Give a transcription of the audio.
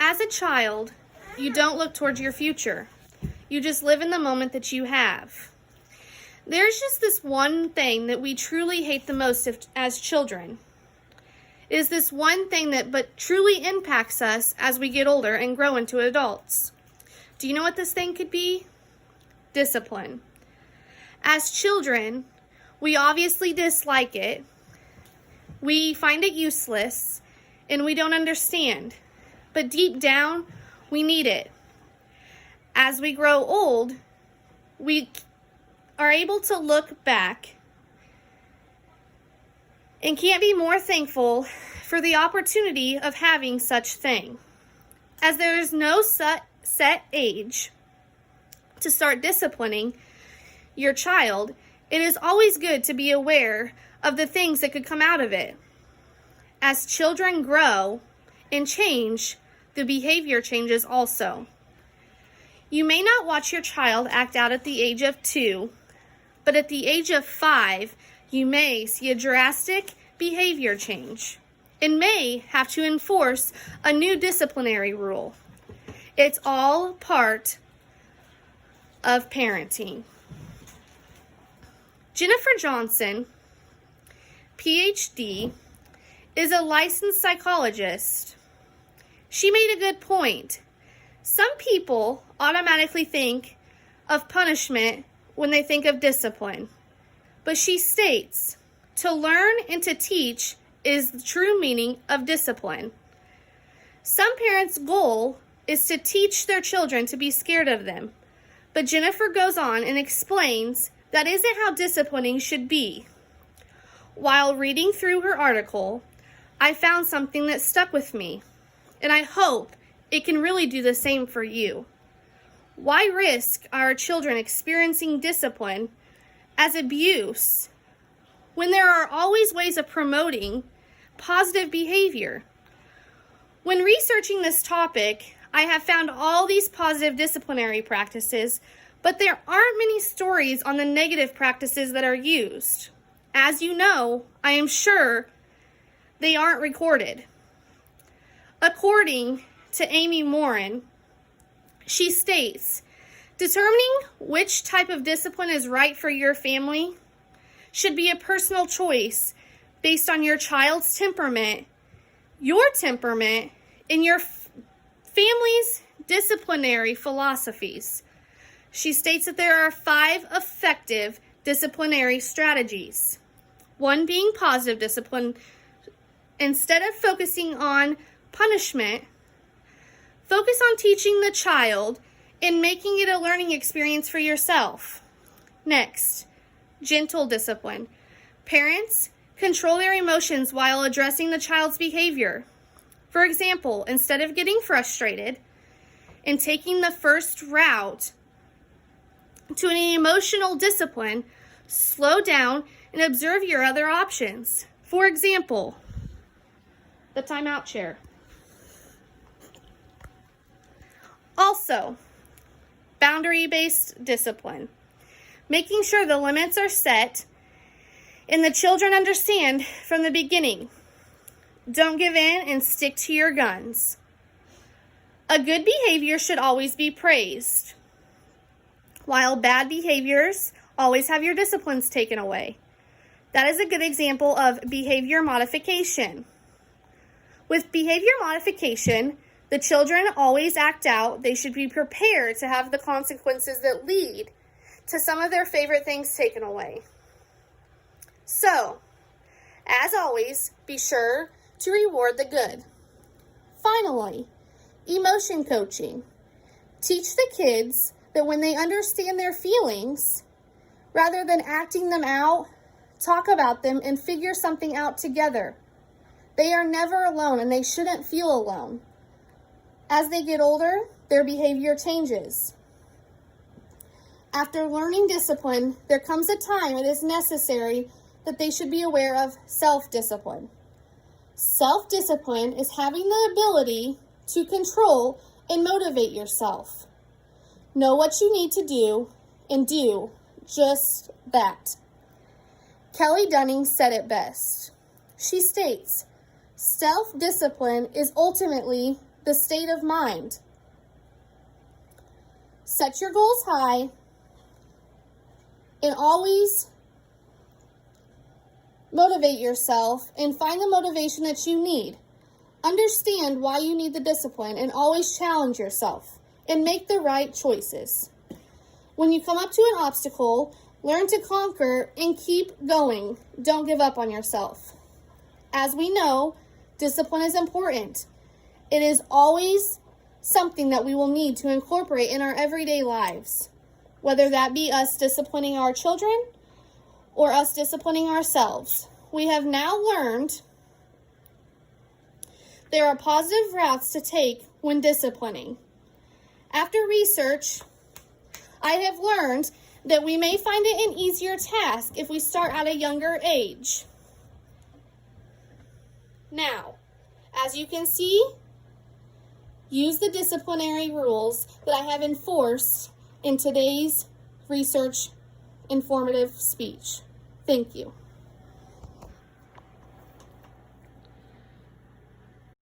As a child, you don't look towards your future. You just live in the moment that you have. There's just this one thing that we truly hate the most as children. It is this one thing that but truly impacts us as we get older and grow into adults. Do you know what this thing could be? Discipline. As children, we obviously dislike it. We find it useless, and we don't understand. But deep down, we need it. As we grow old, we are able to look back and can't be more thankful for the opportunity of having such thing. As there is no set age to start disciplining your child, it is always good to be aware of the things that could come out of it. As children grow and change, the behavior changes also. You may not watch your child act out at the age of 2, but at the age of 5, you may see a drastic behavior change and may have to enforce a new disciplinary rule. It's all part of parenting. Jennifer Johnson, PhD, is a licensed psychologist. She made a good point. Some people automatically think of punishment when they think of discipline. But she states, to learn and to teach is the true meaning of discipline. Some parents' goal is to teach their children to be scared of them. But Jennifer goes on and explains that isn't how disciplining should be. While reading through her article, I found something that stuck with me, and I hope it can really do the same for you. Why risk our children experiencing discipline as abuse when there are always ways of promoting positive behavior? When researching this topic, I have found all these positive disciplinary practices, but there aren't many stories on the negative practices that are used. As you know, I am sure they aren't recorded. According to Amy Morin, she states, determining which type of discipline is right for your family should be a personal choice based on your child's temperament, and your family's disciplinary philosophies. She states that there are 5 effective disciplinary strategies. 1 being positive discipline. Instead of focusing on punishment, focus on teaching the child and making it a learning experience for yourself. Next, gentle discipline. Parents control their emotions while addressing the child's behavior. For example, instead of getting frustrated and taking the first route to an emotional discipline, slow down and observe your other options. For example, the timeout chair. Also, boundary-based discipline. Making sure the limits are set and the children understand from the beginning. Don't give in and stick to your guns. A good behavior should always be praised, while bad behaviors always have your disciplines taken away. That is a good example of behavior modification. With behavior modification, the children always act out. They should be prepared to have the consequences that lead to some of their favorite things taken away. So, as always, be sure to reward the good. Finally, emotion coaching. Teach the kids that when they understand their feelings, rather than acting them out, talk about them and figure something out together. They are never alone and they shouldn't feel alone. As they get older, their behavior changes. After learning discipline, there comes a time it is necessary that they should be aware of self-discipline. Self-discipline is having the ability to control and motivate yourself. Know what you need to do and do just that. Kelly Dunning said it best. She states, self-discipline is ultimately the state of mind. Set your goals high and always motivate yourself and find the motivation that you need. Understand why you need the discipline and always challenge yourself and make the right choices. When you come up to an obstacle, learn to conquer and keep going. Don't give up on yourself. As we know, discipline is important. It is always something that we will need to incorporate in our everyday lives, whether that be us disciplining our children or us disciplining ourselves. We have now learned there are positive routes to take when disciplining. After research, I have learned that we may find it an easier task if we start at a younger age. Now, as you can see, use the disciplinary rules that I have enforced in today's research informative speech. Thank you.